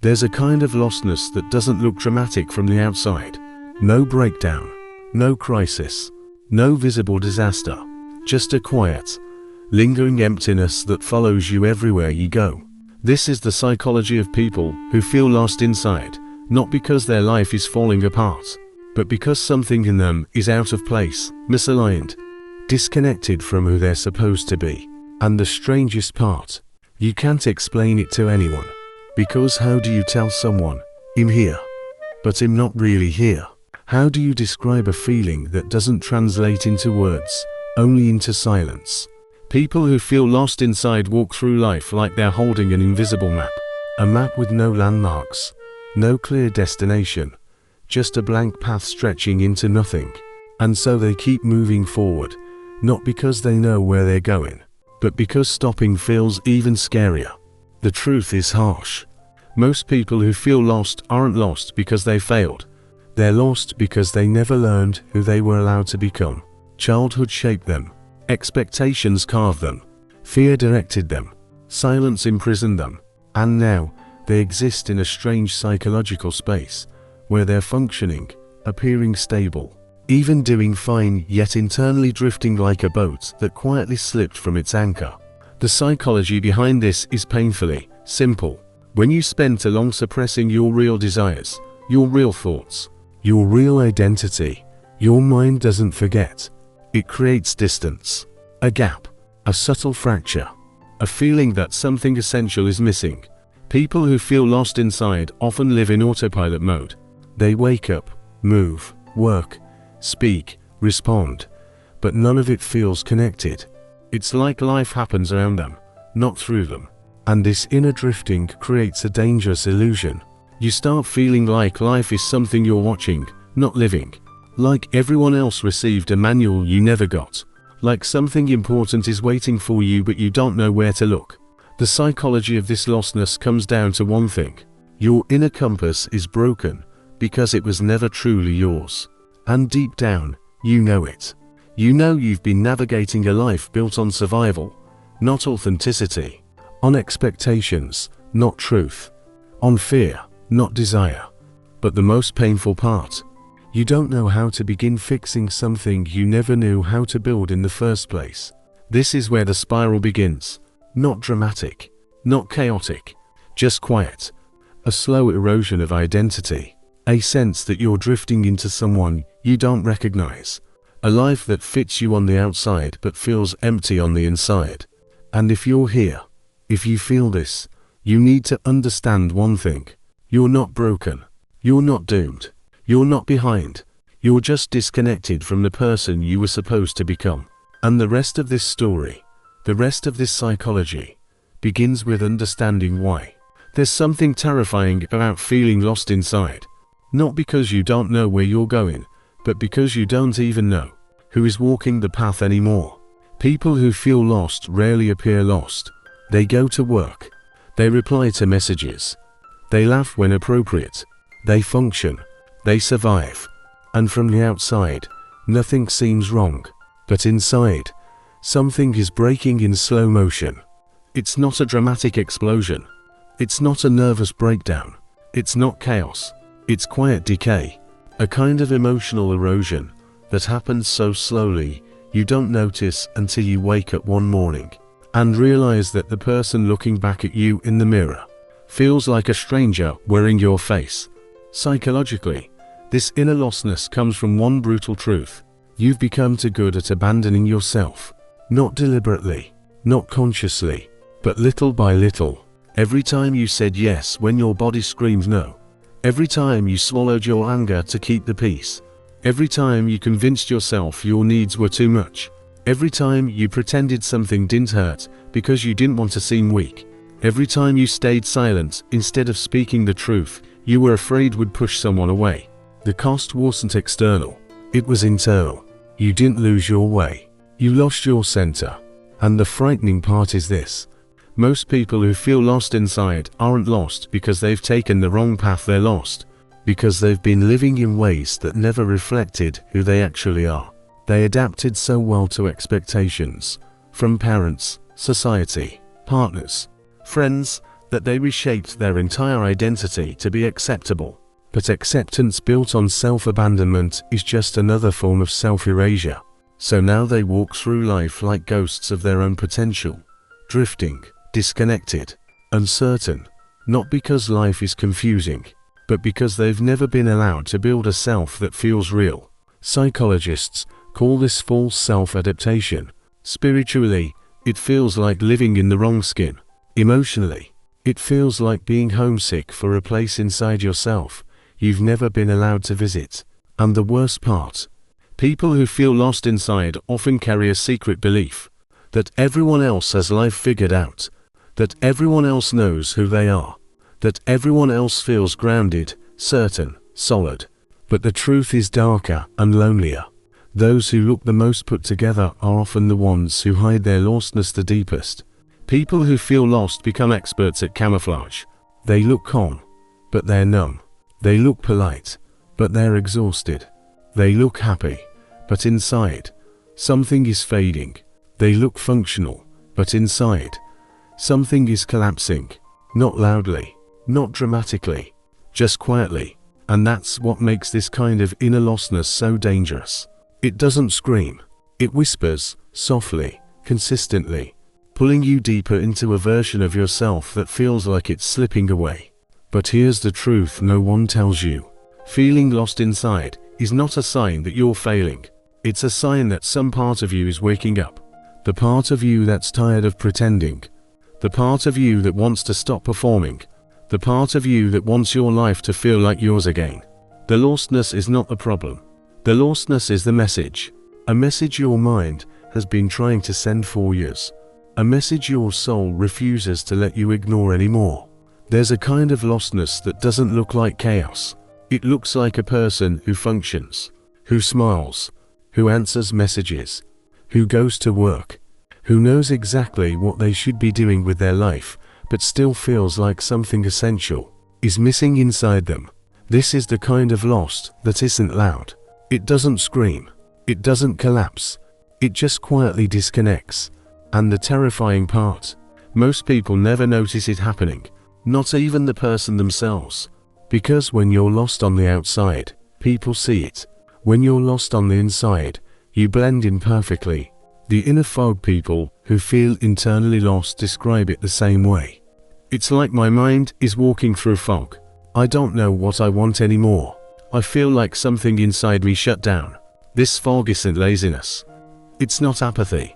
There's a kind of lostness that doesn't look dramatic from the outside. No breakdown, no crisis, no visible disaster, just a quiet, lingering emptiness that follows you everywhere you go. This is the psychology of people who feel lost inside, not because their life is falling apart, but because something in them is out of place, misaligned, disconnected from who they're supposed to be. And the strangest part, you can't explain it to anyone. Because how do you tell someone, "I'm here," but I'm not really here? How do you describe a feeling that doesn't translate into words, only into silence? People who feel lost inside walk through life like they're holding an invisible map. A map with no landmarks, no clear destination, just a blank path stretching into nothing. And so they keep moving forward, not because they know where they're going, but because stopping feels even scarier. The truth is harsh. Most people who feel lost aren't lost because they failed. They're lost because they never learned who they were allowed to become. Childhood shaped them. Expectations carved them. Fear directed them. Silence imprisoned them. And now, they exist in a strange psychological space, where they're functioning, appearing stable, even doing fine, yet internally drifting like a boat that quietly slipped from its anchor. The psychology behind this is painfully simple. When you spend too long suppressing your real desires, your real thoughts, your real identity, your mind doesn't forget. It creates distance, a gap, a subtle fracture, a feeling that something essential is missing. People who feel lost inside often live in autopilot mode. They wake up, move, work, speak, respond, but none of it feels connected. It's like life happens around them, not through them. And this inner drifting creates a dangerous illusion. You start feeling like life is something you're watching, not living. Like everyone else received a manual you never got. Like something important is waiting for you but you don't know where to look. The psychology of this lostness comes down to one thing. Your inner compass is broken because it was never truly yours. And deep down, you know it. You know you've been navigating a life built on survival, not authenticity. On expectations, not truth. On fear, not desire. But the most painful part, you don't know how to begin fixing something you never knew how to build in the first place. This is where the spiral begins. Not dramatic, not chaotic, just quiet. A slow erosion of identity. A sense that you're drifting into someone you don't recognize. A life that fits you on the outside but feels empty on the inside. And if you're here, if you feel this, you need to understand one thing. You're not broken. You're not doomed. You're not behind. You're just disconnected from the person you were supposed to become. And the rest of this story, the rest of this psychology, begins with understanding why. There's something terrifying about feeling lost inside. Not because you don't know where you're going, but because you don't even know who is walking the path anymore. People who feel lost rarely appear lost. They go to work. They reply to messages. They laugh when appropriate. They function. They survive. And from the outside, nothing seems wrong. But inside, something is breaking in slow motion. It's not a dramatic explosion. It's not a nervous breakdown. It's not chaos. It's quiet decay. A kind of emotional erosion that happens so slowly you don't notice until you wake up one morning and realize that the person looking back at you in the mirror feels like a stranger wearing your face. Psychologically, this inner lostness comes from one brutal truth. You've become too good at abandoning yourself. Not deliberately, not consciously, but little by little. Every time you said yes when your body screamed no. Every time you swallowed your anger to keep the peace. Every time you convinced yourself your needs were too much. Every time you pretended something didn't hurt because you didn't want to seem weak. Every time you stayed silent instead of speaking the truth you were afraid would push someone away. The cost wasn't external, it was internal. You didn't lose your way. You lost your center. And the frightening part is this. Most people who feel lost inside aren't lost because they've taken the wrong path. They're lost because they've been living in ways that never reflected who they actually are. They adapted so well to expectations from parents, society, partners, friends, that they reshaped their entire identity to be acceptable. But acceptance built on self-abandonment is just another form of self-erasure. So now they walk through life like ghosts of their own potential, drifting, disconnected, uncertain, not because life is confusing, but because they've never been allowed to build a self that feels real. Psychologists call this false self-adaptation. Spiritually, it feels like living in the wrong skin. Emotionally, it feels like being homesick for a place inside yourself you've never been allowed to visit. And the worst part, people who feel lost inside often carry a secret belief that everyone else has life figured out, that everyone else knows who they are, that everyone else feels grounded, certain, solid. But the truth is darker and lonelier. Those who look the most put together are often the ones who hide their lostness the deepest. People who feel lost become experts at camouflage. They look calm, but they're numb. They look polite, but they're exhausted. They look happy, but inside, something is fading. They look functional, but inside, something is collapsing. Not loudly, not dramatically, just quietly. And that's what makes this kind of inner lostness so dangerous. It doesn't scream. It whispers, softly, consistently, pulling you deeper into a version of yourself that feels like it's slipping away. But here's the truth no one tells you. Feeling lost inside is not a sign that you're failing. It's a sign that some part of you is waking up. The part of you that's tired of pretending. The part of you that wants to stop performing. The part of you that wants your life to feel like yours again. The lostness is not the problem. The lostness is the message. A message your mind has been trying to send for years. A message your soul refuses to let you ignore anymore. There's a kind of lostness that doesn't look like chaos. It looks like a person who functions, who smiles, who answers messages, who goes to work, who knows exactly what they should be doing with their life, but still feels like something essential is missing inside them. This is the kind of lost that isn't loud. It doesn't scream. It doesn't collapse. It just quietly disconnects. And the terrifying part, most people never notice it happening, not even the person themselves. Because when you're lost on the outside, people see it. When you're lost on the inside, you blend in perfectly. The inner fog people who feel internally lost describe it the same way. It's like my mind is walking through fog. I don't know what I want anymore. I feel like something inside me shut down. This fog isn't laziness. It's not apathy.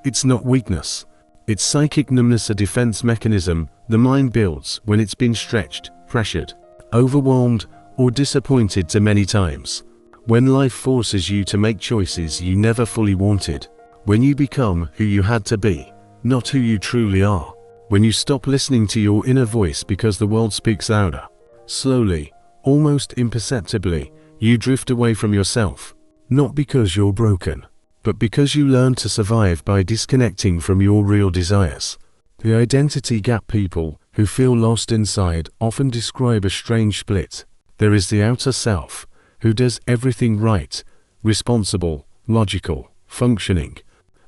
It's not weakness. It's psychic numbness, a defense mechanism the mind builds when it's been stretched, pressured, overwhelmed, or disappointed too many times. When life forces you to make choices you never fully wanted. When you become who you had to be, not who you truly are. When you stop listening to your inner voice because the world speaks louder. Slowly, almost imperceptibly, you drift away from yourself. Not because you're broken, but because you learn to survive by disconnecting from your real desires. The identity gap people who feel lost inside often describe a strange split. There is the outer self, who does everything right, responsible, logical, functioning,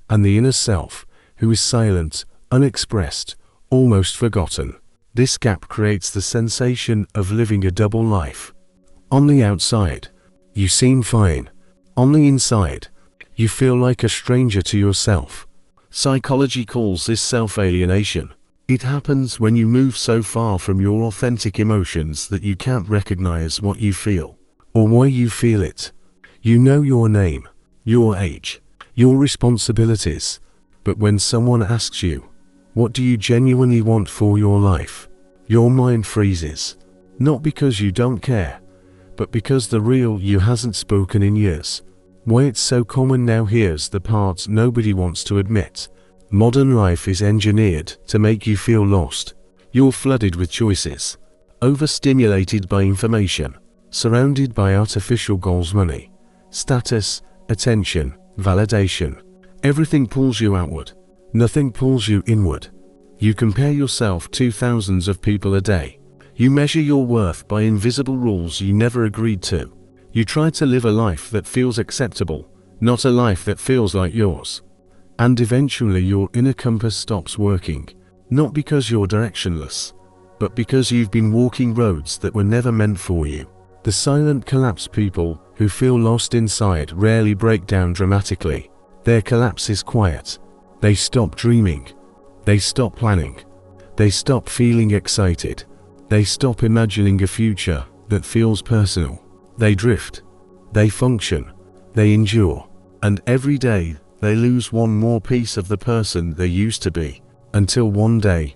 and the inner self, who is silent, unexpressed, almost forgotten. This gap creates the sensation of living a double life. On the outside, you seem fine. On the inside, you feel like a stranger to yourself. Psychology calls this self-alienation. It happens when you move so far from your authentic emotions that you can't recognize what you feel, or why you feel it. You know your name, your age, your responsibilities, but when someone asks you, what do you genuinely want for your life? Your mind freezes. Not because you don't care, but because the real you hasn't spoken in years. Why it's so common now, here's the part nobody wants to admit. Modern life is engineered to make you feel lost. You're flooded with choices, overstimulated by information, surrounded by artificial goals, money, status, attention, validation. Everything pulls you outward. Nothing pulls you inward. You compare yourself to thousands of people a day. You measure your worth by invisible rules you never agreed to. You try to live a life that feels acceptable, not a life that feels like yours. And eventually your inner compass stops working, not because you're directionless, but because you've been walking roads that were never meant for you. The silent collapse. People who feel lost inside rarely break down dramatically. Their collapse is quiet. They stop dreaming. They stop planning. They stop feeling excited. They stop imagining a future that feels personal. They drift. They function. They endure. And every day, they lose one more piece of the person they used to be. Until one day,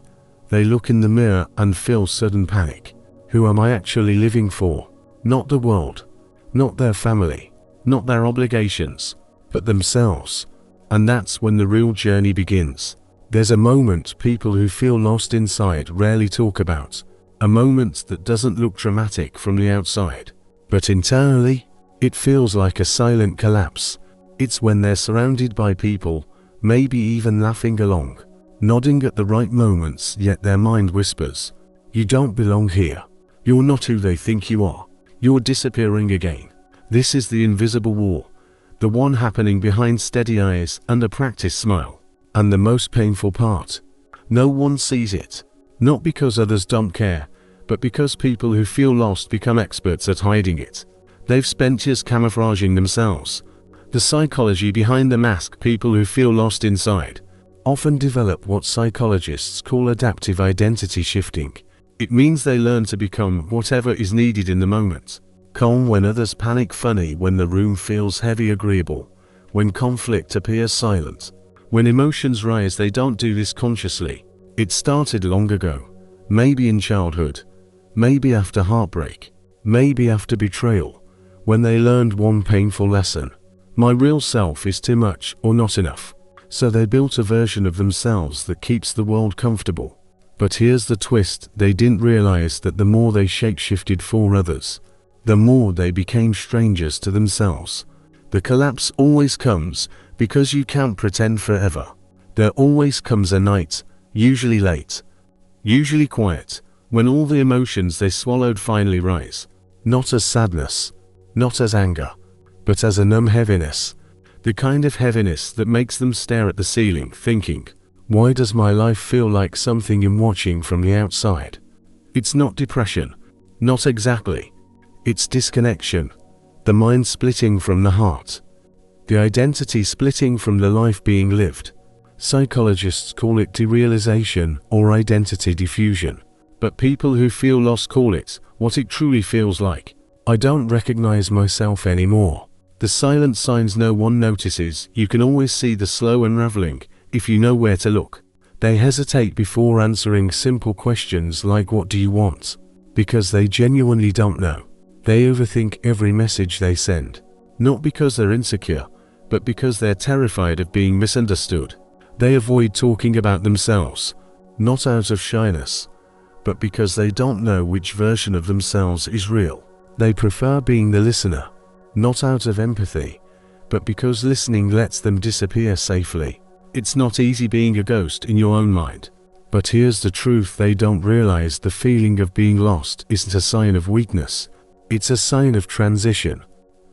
they look in the mirror and feel sudden panic. Who am I actually living for? Not the world. Not their family. Not their obligations. But themselves. And that's when the real journey begins. There's a moment people who feel lost inside rarely talk about. A moment that doesn't look dramatic from the outside. But internally, it feels like a silent collapse. It's when they're surrounded by people, maybe even laughing along, nodding at the right moments, yet their mind whispers, "You don't belong here. You're not who they think you are. You're disappearing again." This is the invisible war, the one happening behind steady eyes and a practiced smile. And the most painful part, no one sees it. Not because others don't care, but because people who feel lost become experts at hiding it. They've spent years camouflaging themselves. The psychology behind the mask. People who feel lost inside often develop what psychologists call adaptive identity shifting. It means they learn to become whatever is needed in the moment. Calm when others panic, funny when the room feels heavy, agreeable when conflict appears, silent when emotions rise. They don't do this consciously. It started long ago, maybe in childhood, maybe after heartbreak, maybe after betrayal, when they learned one painful lesson. My real self is too much or not enough. So they built a version of themselves that keeps the world comfortable. But here's the twist, they didn't realize that the more they shape-shifted for others, the more they became strangers to themselves. The collapse always comes because you can't pretend forever. There always comes a night, usually late, usually quiet, when all the emotions they swallowed finally rise. Not as sadness, not as anger, but as a numb heaviness. The kind of heaviness that makes them stare at the ceiling, thinking, why does my life feel like something I'm watching from the outside? It's not depression. Not exactly. It's disconnection. The mind splitting from the heart. The identity splitting from the life being lived. Psychologists call it derealization or identity diffusion. But people who feel lost call it what it truly feels like. I don't recognize myself anymore. The silent signs no one notices. You can always see the slow unraveling if you know where to look. They hesitate before answering simple questions like what do you want? Because they genuinely don't know. They overthink every message they send. Not because they're insecure, but because they're terrified of being misunderstood. They avoid talking about themselves, not out of shyness, but because they don't know which version of themselves is real. They prefer being the listener, not out of empathy, but because listening lets them disappear safely. It's not easy being a ghost in your own mind. But here's the truth they don't realize: the feeling of being lost isn't a sign of weakness. It's a sign of transition.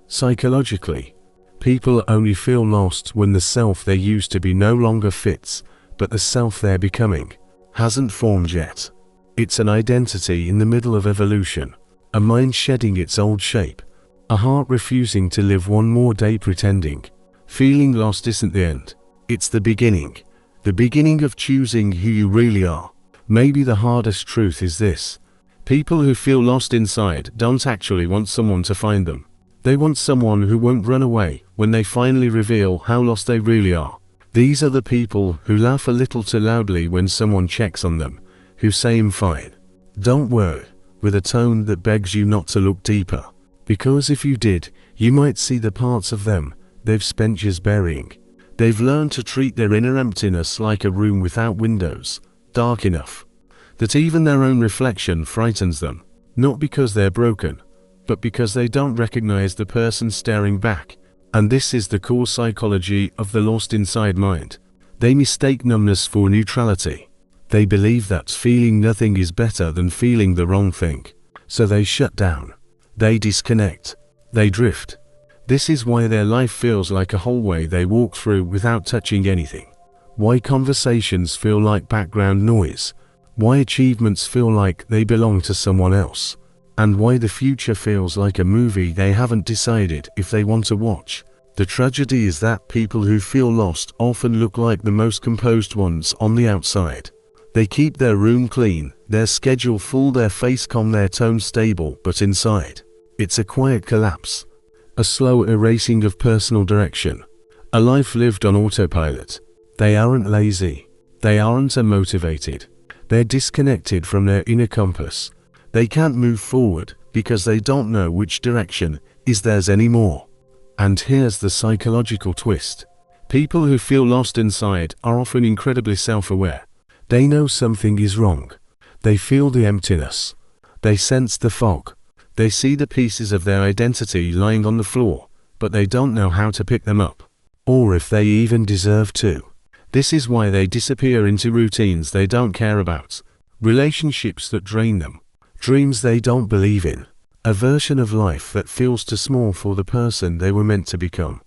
Psychologically, people only feel lost when the self they used to be no longer fits, but the self they're becoming hasn't formed yet. It's an identity in the middle of evolution, a mind shedding its old shape, a heart refusing to live one more day pretending. Feeling lost isn't the end. It's the beginning of choosing who you really are. Maybe the hardest truth is this: people who feel lost inside don't actually want someone to find them. They want someone who won't run away when they finally reveal how lost they really are. These are the people who laugh a little too loudly when someone checks on them, who say I'm fine, don't worry, with a tone that begs you not to look deeper. Because if you did, you might see the parts of them they've spent years burying. They've learned to treat their inner emptiness like a room without windows, dark enough that even their own reflection frightens them. Not because they're broken, but because they don't recognize the person staring back. And this is the core psychology of the lost inside mind. They mistake numbness for neutrality. They believe that feeling nothing is better than feeling the wrong thing. So they shut down. They disconnect. They drift. This is why their life feels like a hallway they walk through without touching anything. Why conversations feel like background noise. why achievements feel like they belong to someone else, and why the future feels like a movie they haven't decided if they want to watch. The tragedy is that people who feel lost often look like the most composed ones on the outside. They keep their room clean, their schedule full, their face calm, their tone stable, but inside, it's a quiet collapse, a slow erasing of personal direction, a life lived on autopilot. They aren't lazy, they aren't unmotivated, they're disconnected from their inner compass. They can't move forward because they don't know which direction is theirs anymore. And here's the psychological twist. People who feel lost inside are often incredibly self-aware. They know something is wrong. They feel the emptiness. They sense the fog. They see the pieces of their identity lying on the floor, but they don't know how to pick them up, or if they even deserve to. This is why they disappear into routines they don't care about, relationships that drain them, dreams they don't believe in, a version of life that feels too small for the person they were meant to become.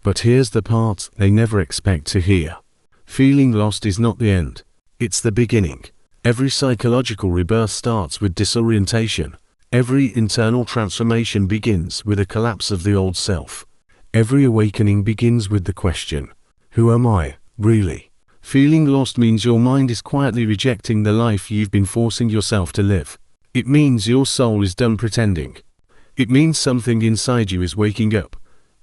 But here's the part they never expect to hear. Feeling lost is not the end. It's the beginning. Every psychological rebirth starts with disorientation. Every internal transformation begins with a collapse of the old self. Every awakening begins with the question, who am I, really? Feeling lost means your mind is quietly rejecting the life you've been forcing yourself to live. It means your soul is done pretending. It means something inside you is waking up,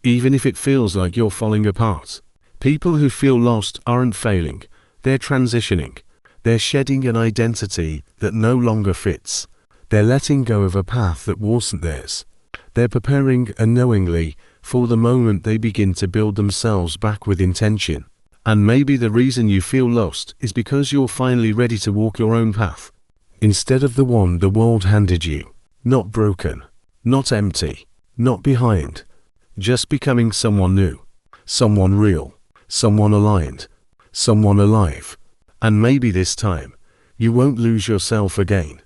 even if it feels like you're falling apart. People who feel lost aren't failing, they're transitioning. They're shedding an identity that no longer fits. They're letting go of a path that wasn't theirs. They're preparing unknowingly for the moment they begin to build themselves back with intention. And maybe the reason you feel lost is because you're finally ready to walk your own path, instead of the one the world handed you. Not broken, not empty, not behind. Just becoming someone new, someone real, someone aligned, someone alive. And maybe this time, you won't lose yourself again.